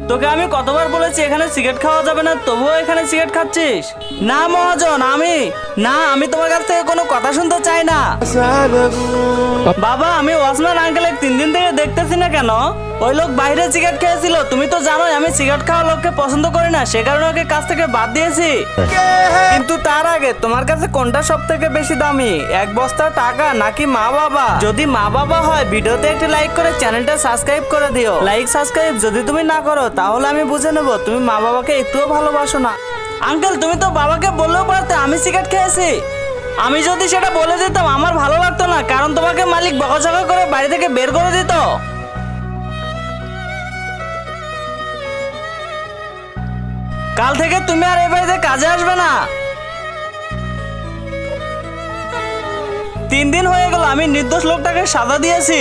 তোকে আমি কতবার বলেছি এখানে সিগারেট খাওয়া যাবে না, তবুও এখানে সিগারেট খাচ্ছিস? না মহাজন, আমি তোমার কাছ থেকে কোনো কথা শুনতে চাই না। বাবা, আমি ওয়াচম্যান আঙ্কেলের 3 দিন থেকে দেখতেছি না কেন? ওই লোক বাইরে সিগারেট খেয়েছিল। তুমি তো জানোই আমি সিগারেট খাওয়া লোককে পছন্দ করি না, সে কারণে ওকে কাছ থেকে বাদ দিয়েছি। কিন্তু তার আগে তোমার কাছে কোনটা সব থেকে বেশি দামি, 1 বস্তা টাকা নাকি মা বাবা? যদি মা বাবা হয় ভিডিওতে একটি লাইক করে চ্যানেলটা সাবস্ক্রাইব করে দিও। লাইক সাবস্ক্রাইব যদি তুমি না করো তাহলে আমি বুঝে নেব তুমি মা বাবাকে একটুও ভালোবাসো না। আঙ্কেল, তুমি তো বাবাকে বললেও পারতে আমি সিগারেট খেয়েছি। আমি যদি সেটা বলে দিতাম আমার ভালো লাগতো না, কারণ তোমাকে মালিক বকাঝকা করে বাড়ি থেকে বের করে দিত। কাল থেকে তুমি আর এই বাড়িতে কাজে আসবে না। 3 দিন হয়ে গেল আমি নির্দোষ লোকটাকে সাজা দিয়েছি।